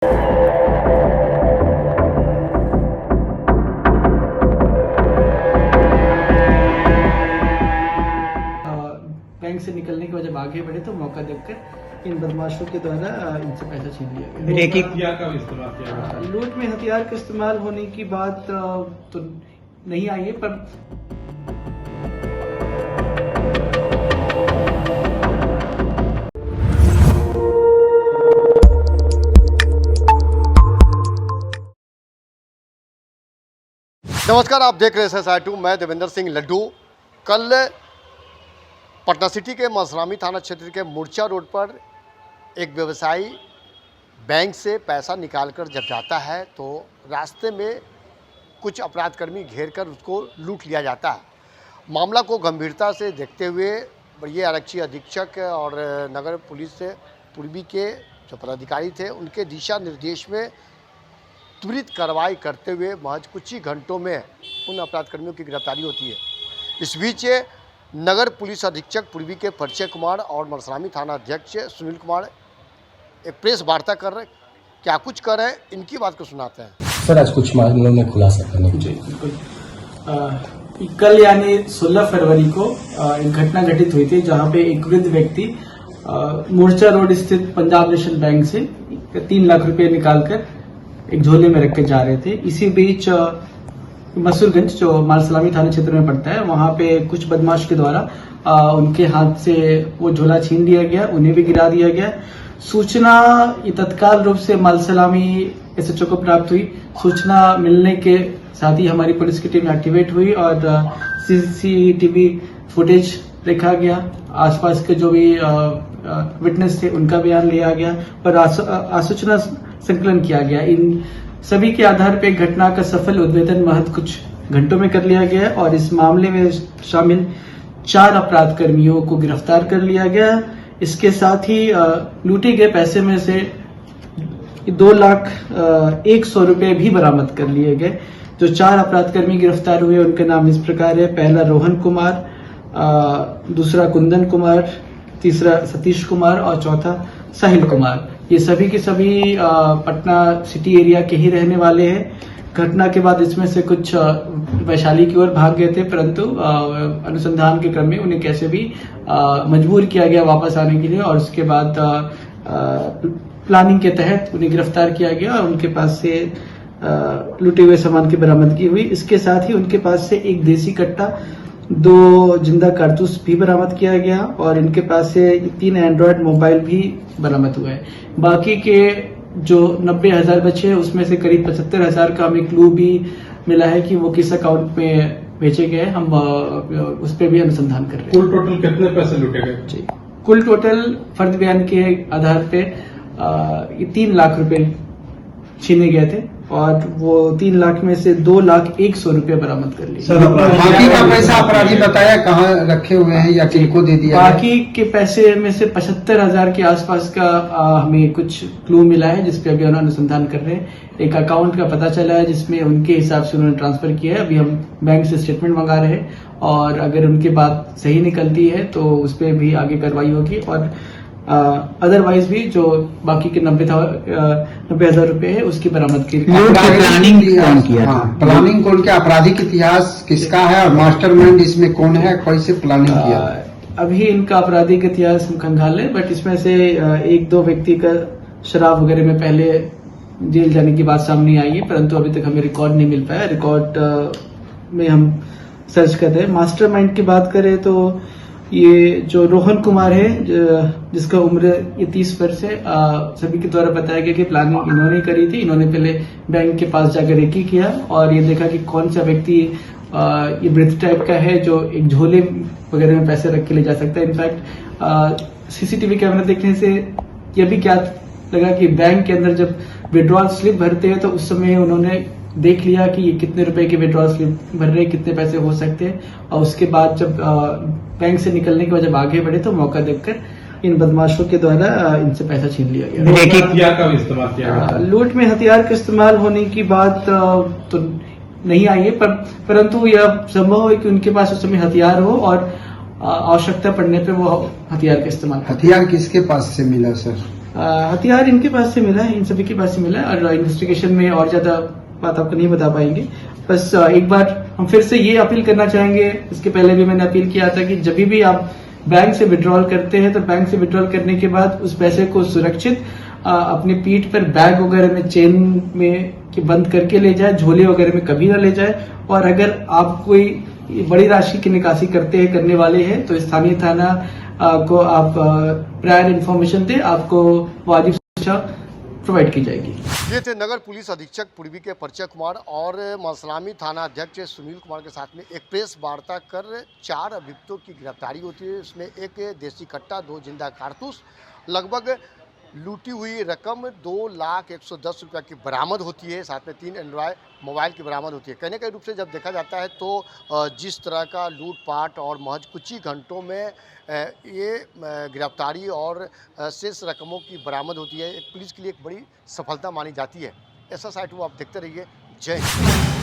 Bank से निकलने के बाद जब आगे बढ़े तो मौका देखकर इन बदमाशों के द्वारा इनसे पैसा छीन लिया गया। हथियार का इस्तेमाल किया गया। लूट में हथियार का इस्तेमाल होने की बात तो नहीं आई है, पर नमस्कार, आप देख रहे हैं SSI2। मैं देवेंद्र सिंह लड्डू। कल पटना सिटी के मसरामी थाना क्षेत्र के मूर्छा रोड पर एक व्यवसायी बैंक से पैसा निकालकर जब जाता है तो रास्ते में कुछ अपराधकर्मी घेरकर उसको लूट लिया जाता है। मामला को गंभीरता से देखते हुए ये आरक्षी अधीक्षक और नगर पुलिस पूर्वी के जो पदाधिकारी थे उनके दिशा निर्देश में त्वरित कार्रवाई करते हुए महज कुछ ही घंटों में उन अपराधकर्मियों की गिरफ्तारी होती है। इस बीच नगर पुलिस अधीक्षक पूर्वी के परिचय कुमार और मसरामी थाना अध्यक्ष सुनील कुमार एक प्रेस वार्ता कर रहे, क्या कुछ कर रहे हैं इनकी बात को सुनाते हैं। सर, आज कुछ मामलों में खुलासा करने जी बिल्कुल। कल यानी 16 फरवरी को एक घटना घटित हुई थी जहां पे एक वृद्ध व्यक्ति मूर्छा रोड स्थित पंजाब नेशनल बैंक से 3 लाख रुपए निकालकर एक झोले में रख के जा रहे थे। इसी बीच मसूरगंज जो मालसलामी थाना क्षेत्र में पड़ता है वहां पे कुछ बदमाश के द्वारा उनके हाथ से वो झोला छीन लिया गया, उन्हें भी गिरा दिया गया। सूचना तत्काल रूप से मालसलामी SHO को प्राप्त हुई। सूचना मिलने के साथ ही हमारी पुलिस की टीम एक्टिवेट हुई और CCTV फुटेज देखा गया। आसपास के जो भी विटनेस थे उनका बयान लिया गया और आसूचना संकलन किया गया। इन सभी के आधार पर घटना का सफल उद्भेदन महज कुछ घंटों में कर लिया गया और इस मामले में शामिल 4 अपराध कर्मियों को गिरफ्तार कर लिया गया। इसके साथ ही लूटे गए पैसे में से 2,01,00,000 रुपए भी बरामद कर लिए गए। जो 4 अपराध कर्मी गिरफ्तार हुए उनके नाम इस प्रकार है। पहला रोहन कुमार, दूसरा कुंदन कुमार, तीसरा सतीश कुमार और चौथा साहिल कुमार। ये सभी के सभी पटना सिटी एरिया के ही रहने वाले हैं। घटना के बाद इसमें से कुछ वैशाली की ओर भाग गए थे, परंतु अनुसंधान के क्रम में उन्हें कैसे भी मजबूर किया गया वापस आने के लिए और उसके बाद प्लानिंग के तहत उन्हें गिरफ्तार किया गया और उनके पास से लूटे हुए सामान की बरामदगी हुई। इसके साथ ही उनके पास से एक देसी कट्टा, 2 जिंदा कारतूस भी बरामद किया गया और इनके पास से 3 एंड्रॉयड मोबाइल भी बरामद हुआ है। बाकी के जो 90,000 बचे हैं उसमें से करीब 75,000 का हमें क्लू भी मिला है कि वो किस अकाउंट में भेजे गए। हम उस पर भी अनुसंधान कर रहे हैं। कुल टोटल कितने पैसे लूटे गए? जी, कुल टोटल फर्द बयान के आधार पे 3 लाख रुपए छीने गए थे और वो 3 लाख में से 2,01,00,000 रुपए बरामद कर लिए। बाकी का पैसा अपराधी बताया कहाँ रखे हुए हैं या किनको दे दिया? बाकी के पैसे में से 75,000 के आसपास का हमें कुछ क्लू मिला है जिसपे अभी हम अनुसंधान कर रहे हैं। एक अकाउंट का पता चला है जिसमें उनके हिसाब से उन्होंने ट्रांसफर किया है। अभी हम बैंक से स्टेटमेंट मंगा रहे हैं और अगर उनकी बात सही निकलती है तो उस पर भी आगे कार्रवाई होगी और अदरवाइज भी जो बाकी के 90,000 रुपए है उसकी बरामदगी। प्लानिंग कौन किया था? प्लानिंग कौन किया? आपराधिक इतिहास किसका है और मास्टरमाइंड इसमें कौन है? कैसे प्लानिंग किया? अभी इनका आपराधिक इतिहास हम खंगाल है, बट इसमें से 1-2 व्यक्ति का शराब वगैरह में पहले जेल जाने की बात सामने आई है, परंतु अभी तक हमें रिकॉर्ड नहीं मिल पाया। रिकॉर्ड में हम सर्च कर रहे हैं। मास्टरमाइंड की बात करें तो ये जो रोहन कुमार है जिसका उम्र ये 30 वर्ष है, सभी के द्वारा बताया गया कि प्लानिंग इन्होंने करी थी। इन्होंने पहले बैंक के पास जाकर रेकी किया और ये देखा कि कौन सा व्यक्ति ये वृद्ध टाइप का है जो एक झोले वगैरह में पैसे रख के ले जा सकता है। इनफैक्ट CCTV कैमरा देखने से यह भी क्या लगा कि बैंक के अंदर जब विड्रॉल स्लिप भरते हैं तो उस समय उन्होंने देख लिया कि ये कितने रुपए के विड्रॉल स्लिप भर रहे हैं, कितने पैसे हो सकते हैं और उसके बाद जब बैंक से निकलने के बाद जब आगे बढ़े तो मौका देखकर इन बदमाशों के द्वारा इनसे पैसा छीन लिया गया। हथियार का इस्तेमाल किया गया। लूट में हथियार का इस्तेमाल होने की बात तो नहीं आई है, परंतु यह संभव है कि उनके पास उस समय हथियार हो और आवश्यकता पड़ने पर वो हथियार का इस्तेमाल। हथियार किसके पास से मिला सर? हथियार इनके पास से मिला है, इन सभी के पास से मिला है और इन्वेस्टिगेशन में और ज्यादा बात आपको नहीं बता पाएंगे। बस एक बार हम फिर से ये अपील करना चाहेंगे, इसके पहले भी मैंने अपील किया था कि जब भी आप बैंक से विड्रॉल करते हैं तो बैंक से विड्रॉल करने के बाद उस पैसे को सुरक्षित अपने पीठ पर बैग वगैरह में चेन में कि बंद करके ले जाए, झोले वगैरह में कभी ना ले जाए। और अगर आप कोई बड़ी राशि की निकासी करने वाले हैं तो स्थानीय थाना को आप प्रायर इन्फॉर्मेशन दें, आपको वाजिब शिक्षा प्रोवाइड की जाएगी। ये थे नगर पुलिस अधीक्षक पूर्वी के परिचय कुमार और मसलामी थाना अध्यक्ष सुनील कुमार के साथ में एक प्रेस वार्ता कर 4 अभियुक्तों की गिरफ्तारी होती है। इसमें एक देसी कट्टा, 2 जिंदा कारतूस, लगभग लूटी हुई रकम 2,110,000 रुपये की बरामद होती है। साथ में 3 एंड्रॉयड मोबाइल की बरामद होती है। कहने के रूप से जब देखा जाता है तो जिस तरह का लूटपाट और महज कुछ ही घंटों में ये गिरफ्तारी और शेष रकमों की बरामद होती है, एक पुलिस के लिए एक बड़ी सफलता मानी जाती है। ऐसा साइट वो आप देखते रहिए। जय हिंद।